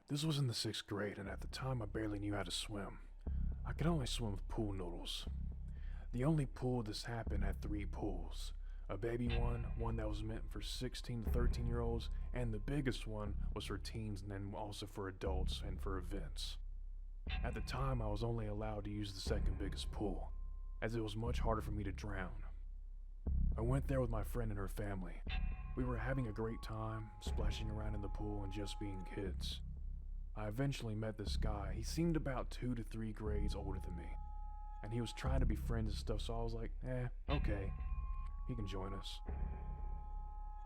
This was in the 6th grade, and at the time I barely knew how to swim. I could only swim with pool noodles. The only pool this happened had 3 pools. A baby one that was meant for 16 to 13 year olds, and the biggest one was for teens and then also for adults and for events. At the time, I was only allowed to use the second biggest pool, as it was much harder for me to drown. I went there with my friend and her family. We were having a great time, splashing around in the pool and just being kids. I eventually met this guy. He seemed about 2 to 3 grades older than me, and he was trying to be friends and stuff, so I was like, okay, he can join us.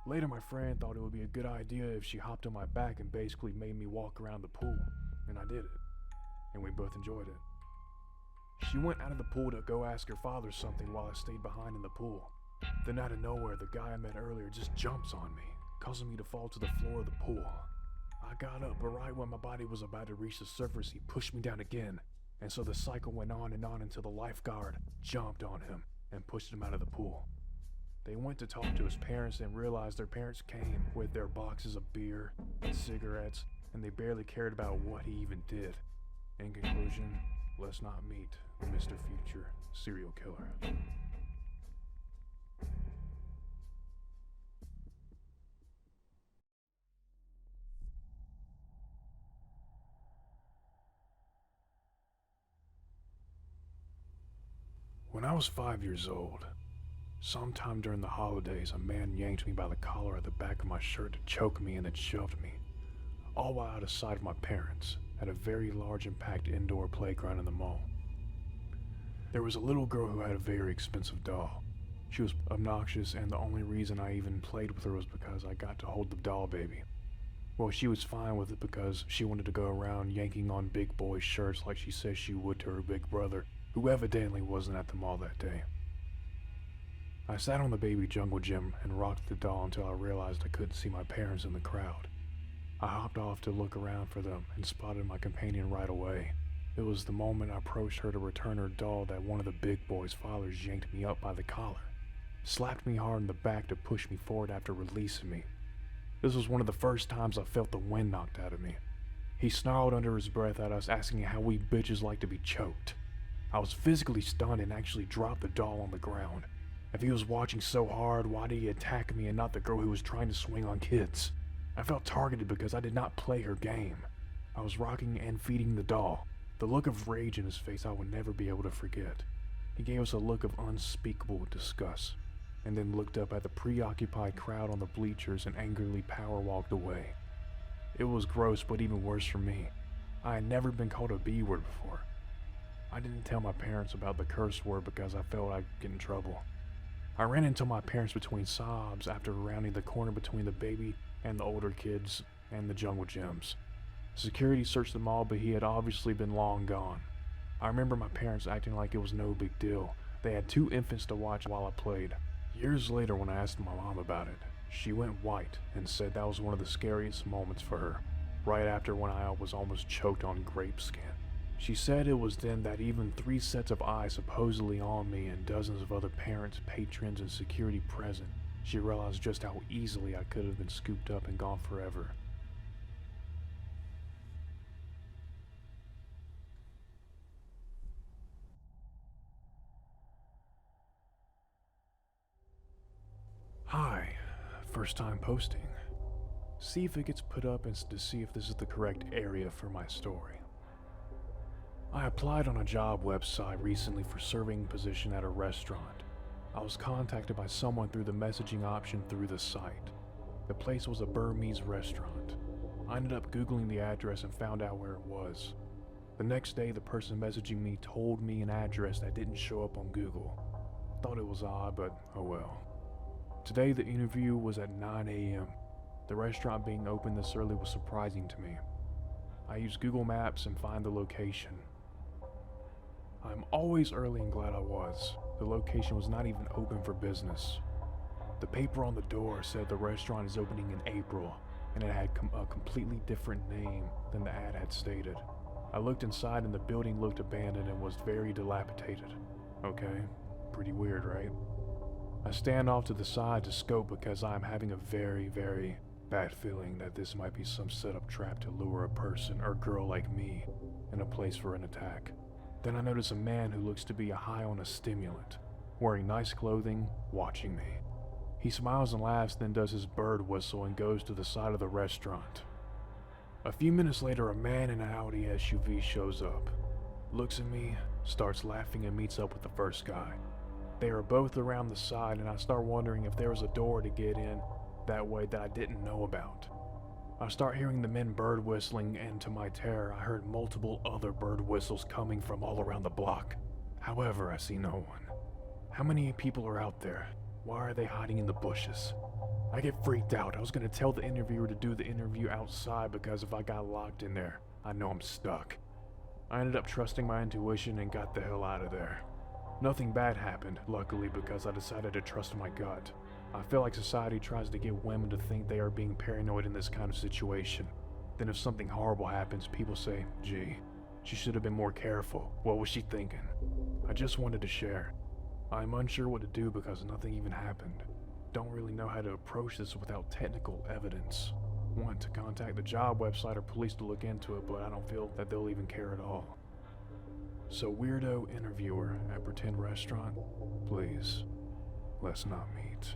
Later, my friend thought it would be a good idea if she hopped on my back and basically made me walk around the pool, and I did it, and we both enjoyed it. She went out of the pool to go ask her father something while I stayed behind in the pool. Then out of nowhere, the guy I met earlier just jumps on me, causing me to fall to the floor of the pool. I got up, but right when my body was about to reach the surface, he pushed me down again, and so the cycle went on until the lifeguard jumped on him and pushed him out of the pool. They went to talk to his parents and realized their parents came with their boxes of beer and cigarettes, and they barely cared about what he even did. In conclusion, let's not meet Mr. Future serial killer. When I was 5 years old, sometime during the holidays, a man yanked me by the collar at the back of my shirt to choke me and then shoved me, all while out of sight of my parents, at a very large and packed indoor playground in the mall. There was a little girl who had a very expensive doll. She was obnoxious, and the only reason I even played with her was because I got to hold the doll baby. Well, she was fine with it because she wanted to go around yanking on big boy shirts like she says she would to her big brother, who evidently wasn't at the mall that day. I sat on the baby jungle gym and rocked the doll until I realized I couldn't see my parents in the crowd. I hopped off to look around for them and spotted my companion right away. It was the moment I approached her to return her doll that one of the big boy's fathers yanked me up by the collar, slapped me hard in the back to push me forward after releasing me. This was one of the first times I felt the wind knocked out of me. He snarled under his breath at us, asking how we bitches like to be choked. I was physically stunned and actually dropped the doll on the ground. If he was watching so hard, why did he attack me and not the girl who was trying to swing on kids? I felt targeted because I did not play her game. I was rocking and feeding the doll. The look of rage in his face I would never be able to forget. He gave us a look of unspeakable disgust, and then looked up at the preoccupied crowd on the bleachers and angrily power walked away. It was gross, but even worse for me. I had never been called a B word before. I didn't tell my parents about the curse word because I felt I'd get in trouble. I ran into my parents between sobs after rounding the corner between the baby and the older kids and the jungle gyms. Security searched them all, but he had obviously been long gone. I remember my parents acting like it was no big deal. They had 2 infants to watch while I played. Years later, when I asked my mom about it, she went white and said that was one of the scariest moments for her, right after when I was almost choked on grape skin. She said it was then that even 3 sets of eyes supposedly on me and dozens of other parents, patrons, and security present, she realized just how easily I could have been scooped up and gone forever. Hi, first time posting. See if it gets put up and to see if this is the correct area for my story. I applied on a job website recently for serving position at a restaurant. I was contacted by someone through the messaging option through the site. The place was a Burmese restaurant. I ended up Googling the address and found out where it was. The next day, the person messaging me told me an address that didn't show up on Google. Thought it was odd, but oh well. Today, the interview was at 9 a.m. The restaurant being open this early was surprising to me. I used Google Maps and find the location. I'm always early and glad I was. The location was not even open for business. The paper on the door said the restaurant is opening in April, and it had a completely different name than the ad had stated. I looked inside and the building looked abandoned and was very dilapidated. Okay, pretty weird, right? I stand off to the side to scope because I'm having a very Bad feeling that this might be some setup trap to lure a person or girl like me in a place for an attack. Then I notice a man who looks to be high on a stimulant, wearing nice clothing, watching me. He smiles and laughs, then does his bird whistle and goes to the side of the restaurant. A few minutes later, a man in an Audi SUV shows up, looks at me, starts laughing and meets up with the first guy. They are both around the side, and I start wondering if there was a door to get in that way that I didn't know about. I start hearing the men bird whistling, and to my terror, I heard multiple other bird whistles coming from all around the block. However, I see no one. How many people are out there? Why are they hiding in the bushes? I get freaked out. I was gonna tell the interviewer to do the interview outside because if I got locked in there, I know I'm stuck. I ended up trusting my intuition and got the hell out of there. Nothing bad happened, luckily, because I decided to trust my gut. I feel like society tries to get women to think they are being paranoid in this kind of situation. Then if something horrible happens, people say, gee, she should have been more careful. What was she thinking? I just wanted to share. I'm unsure what to do because nothing even happened. Don't really know how to approach this without technical evidence. Want to contact the job website or police to look into it, but I don't feel that they'll even care at all. So weirdo interviewer at Pretend Restaurant, please, let's not meet.